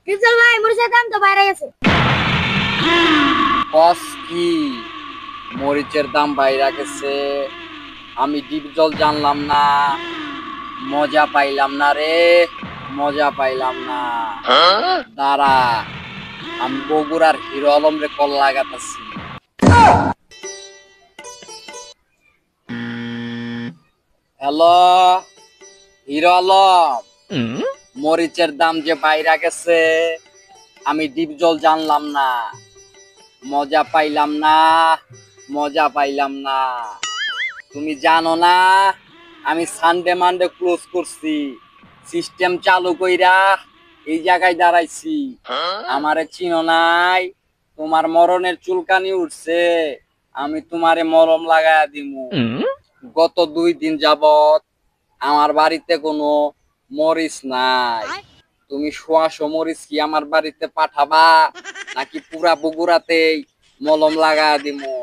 ডিপজল ভাই মরিচের দাম তো বাইরে গেছে। কস কি মরিচের দাম বাইরা গেছে? আমি ডিপজল জানলাম না, মজা পাইলাম না রে, মজা পাইলাম না। দাঁড়া, আমি বগুড়ার হিরো আলম রে কল লাগাতাছি। হ্যালো হিরো আলম, মরিচের দাম যে বাইরা গেছে আমি ডিপজল জানলাম না, মজা পাইলাম না, মজা পাইলাম না। তুমি জানো না আমি সানডে মানডে ক্লোজ করছি, সিস্টেম চালু কইরা এই জায়গায় দাঁড়াইছি। আমারে চিনো নাই? তোমার মরণের চুলকানি উঠছে, আমি তোমারে মলম লাগায়া দিমু। গত 2 দিন যাবত আমার বাড়িতে কোনো মরিচ নাই। তুমি 100 মরিচ কি আমার বাড়িতে পাঠাবা নাকি পুরা বগুড়াতেই মলম লাগায়া দিমু?